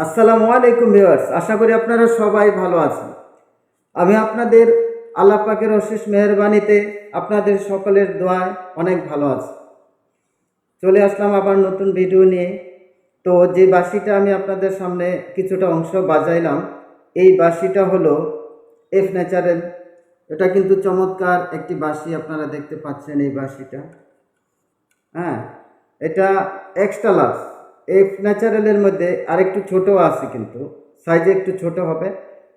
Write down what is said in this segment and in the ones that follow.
আসসালামু আলাইকুম ভিউয়ার্স, আশা করি আপনারা সবাই ভালো আছেন। আমি আপনাদের আল্লাহ পাকের অশেষ মেহেরবানিতে আপনাদের সকলের দোয়ায় অনেক ভালো আছি। চলে আসলাম আবার নতুন ভিডিও নিয়ে। তো যে বাঁশিটা আমি আপনাদের সামনে কিছুটা অংশ বাজাইলাম, এই বাঁশিটা হলো এফ ন্যাচারাল। এটা কিন্তু চমৎকার একটি বাঁশি, আপনারা দেখতে পাচ্ছেন এই বাঁশিটা। হ্যাঁ, এটা এক্সট্রা লার্জ। এফ ন্যাচারালের মধ্যে আরেকটু ছোটও আছে, কিন্তু সাইজে একটু ছোট হবে।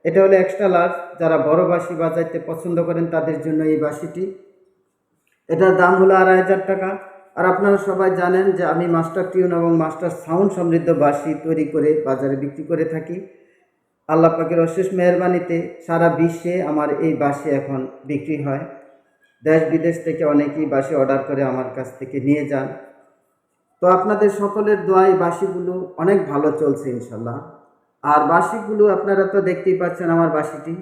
এটা হলো এক্সট্রা লার্জ। যারা বড় বাঁশি বাজাইতে পছন্দ করেন তাদের জন্য এই বাঁশিটি। এটার দাম হলো 2500 টাকা। আর আপনারা সবাই জানেন যে আমি মাস্টার টিউন এবং মাস্টার সাউন্ড সমৃদ্ধ বাঁশি তৈরি করে বাজারে বিক্রি করে থাকি। আল্লাহ পাকের অশেষ মেহেরবানিতে সারা বিশ্বে আমার এই বাঁশি এখন বিক্রি হয়। দেশ বিদেশ থেকে অনেকেই বাঁশি অর্ডার করে আমার কাছ থেকে নিয়ে যান। তো আপনাদের সকলের দোয়ায় বাঁশিগুলো অনেক ভালো চলছে ইনশাল্লাহ। আর বাঁশিগুলো আপনারা তো দেখতেই পাচ্ছেন, আমার বাঁশিটি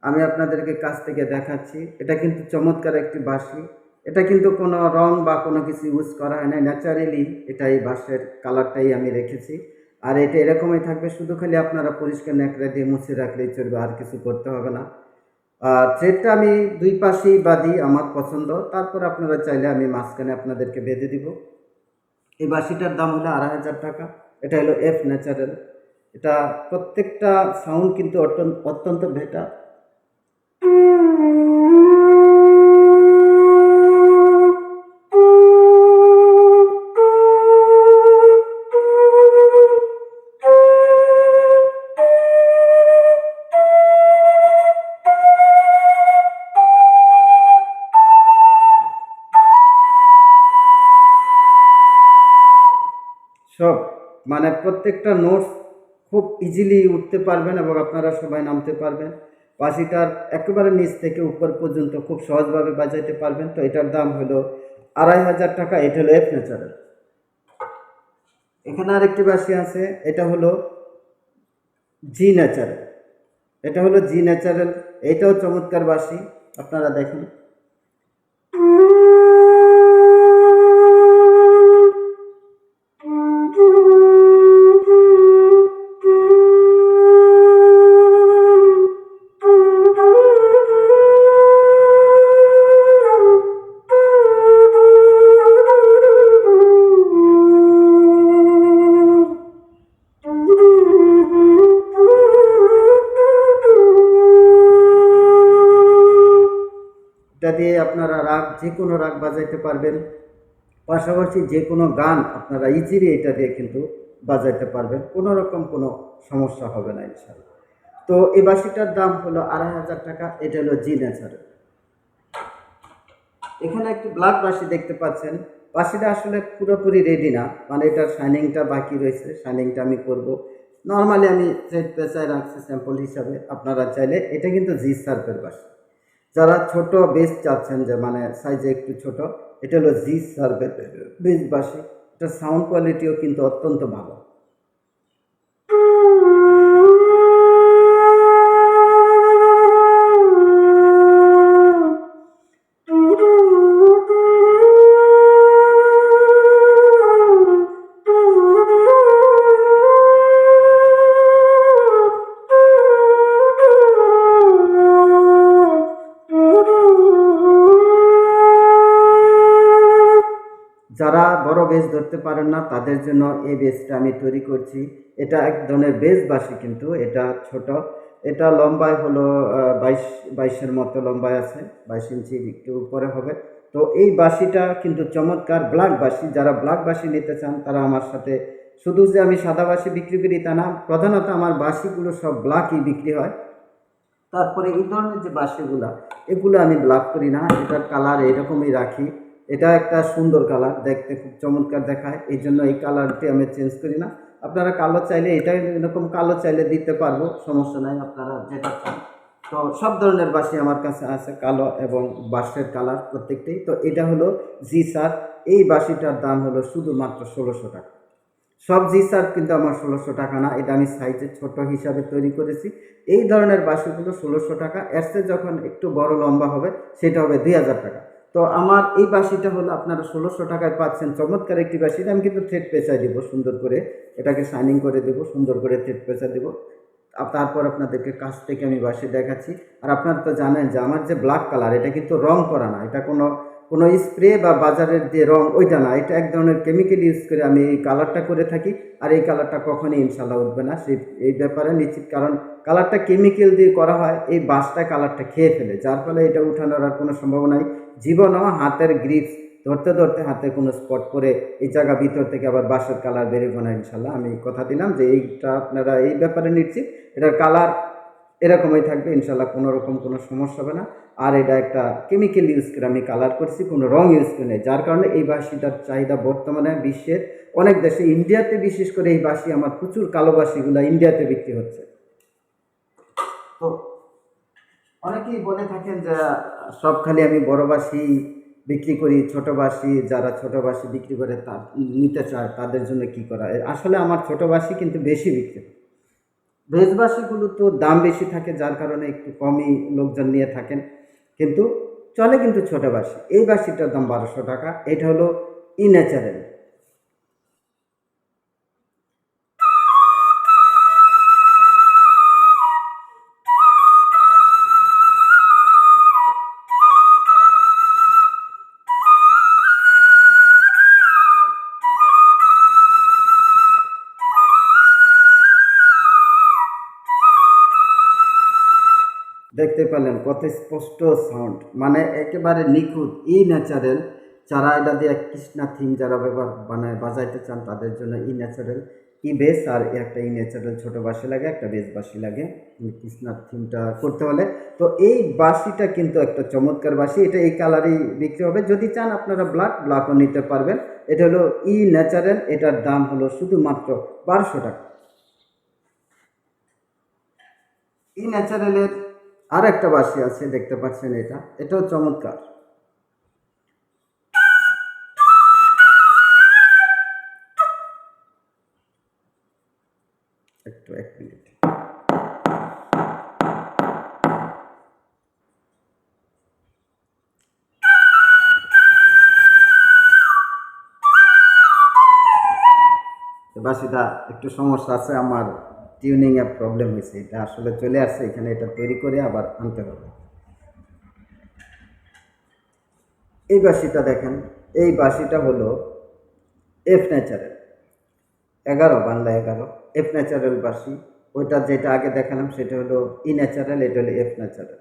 আমি আপনাদেরকে কাছ থেকে দেখাচ্ছি। এটা কিন্তু চমৎকার একটি বাঁশি। এটা কিন্তু কোনো রং বা কোনো কিছু ইউজ করা হয় না, ন্যাচারালি এটা এই বাঁশের কালারটাই আমি রেখেছি। আর এটা এরকমই থাকবে, শুধু খালি আপনারা পরিষ্কার ন্যাকড়া দিয়ে মুছে রাখলেই চলবে, আর কিছু করতে হবে না। আর থ্রেডটা আমি দুই পাশেই বাঁধি, আমার পছন্দ। তারপর আপনারা চাইলে আমি মাঝখানে আপনাদেরকে বেঁধে দিব। এই বাঁশিটার দাম হলো 2500 টাকা। এটা হলো এফ ন্যাচারাল। এটা প্রত্যেকটা সাউন্ড কিন্তু অত্যন্ত বেটার। সব মানে প্রত্যেকটা নোটস খুব ইজিলি উঠতে পারবেন এবং আপনারা সবাই নামতে পারবেন। বাঁশিটার একেবারে নিচ থেকে উপর পর্যন্ত খুব সহজভাবে বাজাইতে পারবেন। তো এটার দাম হলো 2500 টাকা। এটা হলো এফ ন্যাচারাল। এখানে আরেকটি বাঁশি আছে, এটা হলো জি ন্যাচারাল। এটা হলো জি ন্যাচারাল। এটাও চমৎকার বাঁশি, আপনারা দেখুন। এটা দিয়ে আপনারা রাগ, যে কোনো রাগ বাজাইতে পারবেন। পাশাপাশি যে কোনো গান আপনারা ইজিলি এটা দিয়ে কিন্তু বাজাইতে পারবেন, কোনো রকম কোনো সমস্যা হবে না ইনশাল্লাহ। তো এই বাঁশিটার দাম হলো 2500 টাকা। এটা হলো জি ন্যাচারাল। এখানে একটি ব্ল্যাক বাঁশি দেখতে পাচ্ছেন। বাঁশিটা আসলে পুরোপুরি রেডি না, মানে এটার শাইনিংটা বাকি রয়েছে। শাইনিংটা আমি করব। নর্মালি আমি থ্রেড পেঁচায় রাখছি স্যাম্পল হিসাবে। আপনারা চাইলে, এটা কিন্তু জি সার্ভের বাঁশি। যারা ছোট বেস চাচ্ছেন, যে মানে সাইজে একটু ছোট, এটা হলো জি সার্ভের বেস বাঁশি। এটা সাউন্ড কোয়ালিটিও কিন্তু অত্যন্ত ভালো। যারা বড় বেস ধরতে পারেন না তাদের জন্য এই বেসটা আমি তৈরি করছি। এটা এক ধরনের বেস বাঁশি, কিন্তু এটা ছোট। এটা লম্বায় হলো 22-22-এর মতো লম্বায় আছে, 22 ইঞ্চি একটু উপরে হবে। তো এই বাঁশিটা কিন্তু চমৎকার ব্ল্যাক বাঁশি। যারা ব্ল্যাক বাঁশি নিতে চান তারা আমার সাথে, শুধু যে আমি সাদা বাঁশি বিক্রি করি তা না, প্রধানত আমার বাঁশিগুলো সব ব্ল্যাকই বিক্রি হয়। তারপরে এই ধরনের যে বাঁশিগুলা, এগুলো আমি ব্ল্যাক করি না, এটার কালার এরকমই রাখি। এটা একটা সুন্দর কালার, দেখতে খুব চমৎকার দেখায়, এই জন্য এই কালারটি আমি চেঞ্জ করি না। আপনারা কালো চাইলে, এটা এরকম কালো চাইলে দিতে পারবো, সমস্যা নাই, আপনারা যেটা চান। তো সব ধরনের বাঁশি আমার কাছে আছে, কালো এবং বাঁশের কালার প্রত্যেকটি। তো এটা হলো জি স্যার। এই বাঁশিটার দাম হলো শুধুমাত্র 1600 টাকা। সব জি স্যার কিন্তু আমার 1600 টাকা না, এটা আমি সাইজে ছোট হিসাবে তৈরি করেছি। এই ধরনের বাঁশিগুলো 1600 টাকা। এর চেয়ে যখন একটু বড় লম্বা হবে সেটা হবে 2000 টাকা। তো আমার এই বাঁশিটা হলো আপনারা 1600 টাকায় পাচ্ছেন, চমৎকার একটি বাঁশি। আমি কিন্তু থ্রেড পেঁচায় দেবো সুন্দর করে, এটাকে শাইনিং করে দেবো, সুন্দর করে থ্রেড পেঁচা দেবো। তারপর আপনাদেরকে কাছ থেকে আমি বাঁশি দেখাচ্ছি। আর আপনারা তো জানেন যে আমার যে ব্ল্যাক কালার, এটা কিন্তু রং করা না, এটা কোনো কোনো স্প্রে বা বাজারের যে রং ওইটা না, এটা এক ধরনের কেমিক্যাল ইউজ করে আমি এই কালারটা করে থাকি। আর এই কালারটা কখনোই ইনশাল্লাহ উঠবে না, সেই এই ব্যাপারে নিশ্চিত। কারণ কালারটা কেমিক্যাল দিয়ে করা হয়, এই বাঁশটা কালারটা খেয়ে ফেলে, যার ফলে এটা উঠানোর আর কোনো সম্ভাবনাই জীবনও। হাতের গ্রিপস ধরতে ধরতে হাতে কোনো স্পট করে এই জায়গা ভিতর থেকে আবার বাঁশের কালার বেরোবো না ইনশাল্লাহ। আমি কথা দিলাম যে এইটা আপনারা এই ব্যাপারে নিশ্চিত, এটার কালার এরকমই থাকবে ইনশাল্লাহ, কোনো রকম কোনো সমস্যা হবে না। আর এটা একটা কেমিক্যাল ইউজ করে আমি কালার করছি, কোনো রং ইউজ করে নেই, যার কারণে এই বাঁশিটার চাহিদা বর্তমানে বিশ্বের অনেক দেশে, ইন্ডিয়াতে বিশেষ করে এই বাঁশি আমার প্রচুর কালো বাঁশিগুলো ইন্ডিয়াতে বিক্রি হচ্ছে। তো অনেকেই বলে থাকেন যে সব খালি আমি বড় বাঁশি বিক্রি করি, ছোট বাঁশি, যারা ছোট বাঁশি বিক্রি করে তা নিতে চায় তাদের জন্য কি করা। আসলে আমার ছোট বাঁশি কিন্তু বেশি বিক্রি, ভেজ বাঁশিগুলো তো দাম বেশি থাকে, যার কারণে একটু কমই লোকজন নিয়ে থাকেন, কিন্তু চলে কিন্তু ছোট বাঁশি। এই বাঁশিটার দাম 1200 টাকা। এটা হলো ই ন্যাচারাল। দেখতে পেলেন কত স্পষ্ট সাউন্ড, মানে একেবারে নিখুঁত, ই ন্যাচারাল। যারা এটা দিয়ে কৃষ্ণা থিম যারা ব্যবহার বাজাইতে চান তাদের জন্য ই ন্যাচারাল, ই বেস আর একটা ই ন্যাচারাল ছোট বাঁশি লাগে, একটা বেস বাঁশি লাগে কৃষ্ণার থিমটা করতে হলে। তো এই বাঁশিটা কিন্তু একটা চমৎকার বাঁশি, এটা এই কালারই বিক্রি হবে। যদি চান আপনারা ব্ল্যাকও নিতে পারবেন। এটা হলো ই ন্যাচারাল, এটার দাম হলো শুধুমাত্র 1200 টাকা। ই ন্যাচারালের আর একটা বাঁশি আছে, দেখতে পাচ্ছেন, এটাও চমৎকার। একটু 1 মিনিট। বাঁশিটা একটু সমস্যা আছে, আমার টিউনিং এর প্রবলেম হয়েছে, এটা আসলে চলে আসছে এখানে, এটা তৈরি করে আবার আনতে হবে। এই বাঁশিটা দেখেন, এই বাঁশিটা হলো F natural 11, Bangla 11, F natural বাঁশি। ওইটা যেটা আগে দেখালাম সেটা হলো ই ন্যাচারাল, এটা হলো এফ ন্যাচারাল।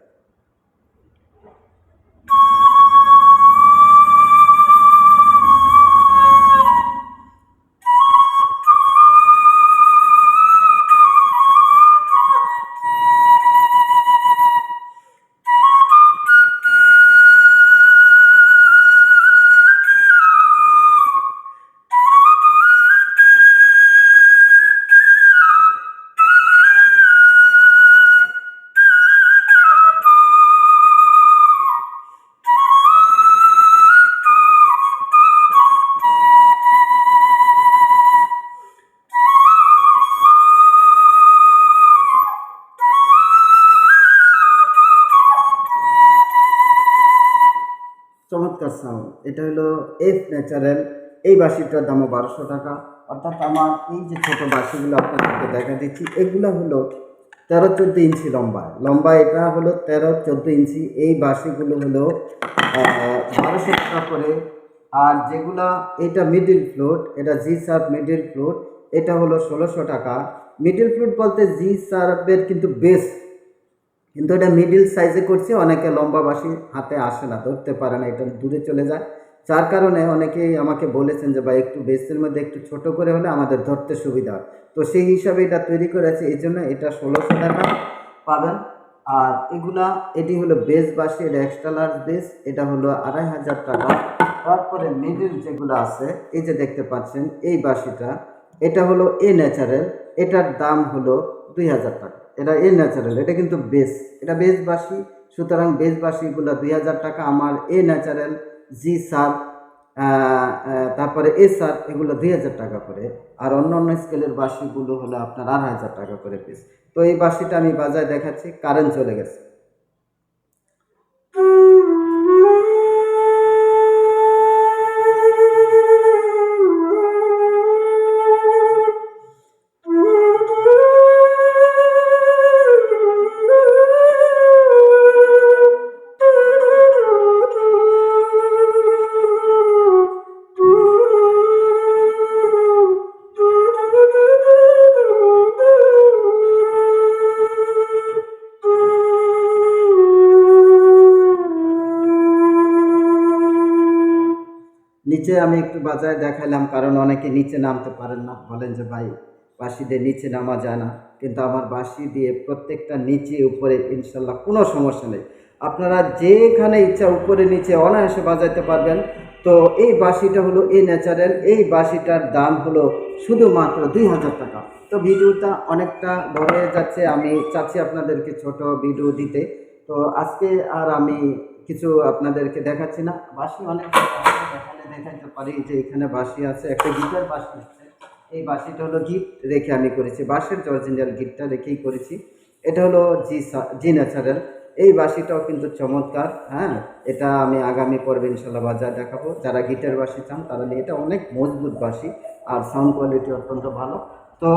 চমৎকার সাউন্ড, এটা হলো এফ ন্যাচারাল। এই বাঁশিটার দামও 1200 টাকা। অর্থাৎ আমার এই যে ছোটো বাঁশিগুলো আপনাদেরকে দেখা দিচ্ছি, এগুলো হলো 13-14 ইঞ্চি লম্বা, এটা হলো 13-14 ইঞ্চি। এই বাঁশিগুলো হলো 1200 টাকা করে। আর যেগুলা, এটা মিডিল ফ্লুট, এটা জি শার্প মিডিল ফ্লুট, এটা হলো 1600 টাকা। মিডিল ফ্লুট বলতে জি শার্পের কিন্তু বেস, কিন্তু এটা মিডিল সাইজে করছি, অনেকে লম্বা বাঁশি হাতে আসে না, ধরতে পারে না, এটা দূরে চলে যায়, যার কারণে অনেকেই আমাকে বলেছেন যে ভাই একটু বেসের মধ্যে একটু ছোট করে হলে আমাদের ধরতে সুবিধা হয়। তো সেই হিসাবে এটা তৈরি করেছে, এই জন্য এটা 1600 টাকা পাবেন। আর এটি হলো বেস বাঁশি, এটা এক্সট্রা লার্জ বেস, এটা হলো 2500 টাকা। তারপরে মিডিল যেগুলো আছে, এই যে দেখতে পাচ্ছেন এই বাঁশিটা, এটা হলো এ ন্যাচারাল, এটার দাম হলো 2000 টাকা। এটা এ ন্যাচারাল, এটা কিন্তু বেস, এটা বেস বাঁশি, সুতরাং বেস বাঁশিগুলো 2000 টাকা। আমার এ ন্যাচারাল, জি সার, তারপরে এ সার, এগুলো 2000 টাকা করে। আর অন্য অন্য স্কেলের বাঁশিগুলো হলো আপনার 2500 টাকা করে পিস। তো এই বাঁশিটা আমি বাজায় দেখাচ্ছি, কারেন্ট চলে গেছে। নিচে আমি একটু বাজায় দেখালাম, কারণ অনেকে নিচে নামতে পারেন না, বলেন যে ভাই বাঁশি দিয়ে নিচে নামা যায় না, কিন্তু আমার বাঁশি দিয়ে প্রত্যেকটা নিচে উপরে ইনশাল্লাহ কোনো সমস্যা নেই। আপনারা যেখানে ইচ্ছা উপরে নিচে অনায়াসে বাজাইতে পারবেন। তো এই বাঁশিটা হলো এই ন্যাচারাল, এই বাঁশিটার দাম হলো শুধুমাত্র 2000 টাকা। তো ভিডিওটা অনেকটা বড় হয়ে যাচ্ছে, আমি চাচ্ছি আপনাদেরকে ছোট ভিডিও দিতে। তো আজকে আর আমি কিছু আপনাদেরকে দেখাচ্ছি না, বাঁশি অনেক দেখাতে পারি যে এখানে বাঁশি আছে, একটা গিটার বাঁশি আছে। এই বাঁশিটা হলো গিফট রেখে আমি করেছি, বাঁশের যে অরিজিনাল গিফটটা রেখেই করেছি। এটা হলো জি ন্যাচারাল। এই বাঁশিটাও কিন্তু চমৎকার। হ্যাঁ, এটা আমি আগামী পর্বে ইনশাল্লাহ বাজার দেখাবো। যারা গিটার বাঁশি চান তারা নিয়ে, এটা অনেক মজবুত বাঁশি আর সাউন্ড কোয়ালিটি অত্যন্ত ভালো। তো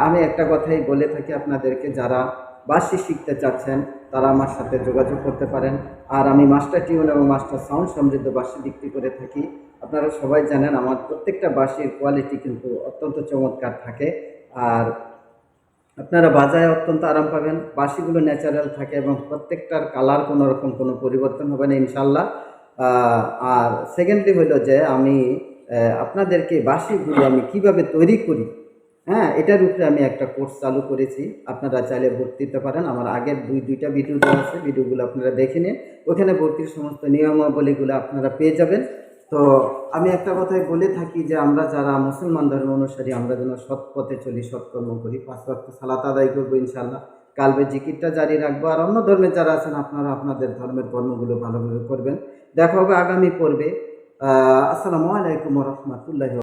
আমি একটা কথাই বলে থাকি আপনাদেরকে, যারা বাঁশি শিখতে চাচ্ছেন তারা আমার সাথে যোগাযোগ করতে পারেন। আর আমি মাস্টার টিউন এবং মাস্টার সাউন্ড সমৃদ্ধ বাঁশি বিক্রি করে থাকি। আপনারা সবাই জানেন আমার প্রত্যেকটা বাঁশির কোয়ালিটি কিন্তু অত্যন্ত চমৎকার থাকে, আর আপনারা বাজায় অত্যন্ত আরাম পাবেন। বাঁশিগুলো ন্যাচারাল থাকে এবং প্রত্যেকটার কালার কোনো রকম কোনো পরিবর্তন হবে না ইনশাল্লাহ। আর সেকেন্ডলি হলো যে আমি আপনাদেরকে বাঁশিগুলো আমি কিভাবে তৈরি করি, হ্যাঁ, এটার উপরে আমি একটা কোর্স চালু করেছি। আপনারা চাইলে ভর্তি হতে পারেন, আমার আগের দুইটা ভিডিও দেওয়া আছে, ভিডিওগুলো আপনারা দেখে নিন। ওখানে ভর্তির সমস্ত নিয়মাবলীগুলো আপনারা পেয়ে যাবেন। তো আমি একটা কথাই বলে থাকি যে আমরা যারা মুসলমান ধর্ম অনুসারী, আমরা যেন সৎ পথে চলি, সৎকর্ম করি, 5 ওয়াক্ত সালাত আদায় করবো ইনশাল্লাহ, কালবে জিকিরটা জারি রাখবো। আর অন্য ধর্মের যারা আছেন আপনারা আপনাদের ধর্মের কর্মগুলো ভালোভাবে করবেন। দেখা হবে আগামী পর্বে। আসসালামু আলাইকুম ওয়া রাহমাতুল্লাহি।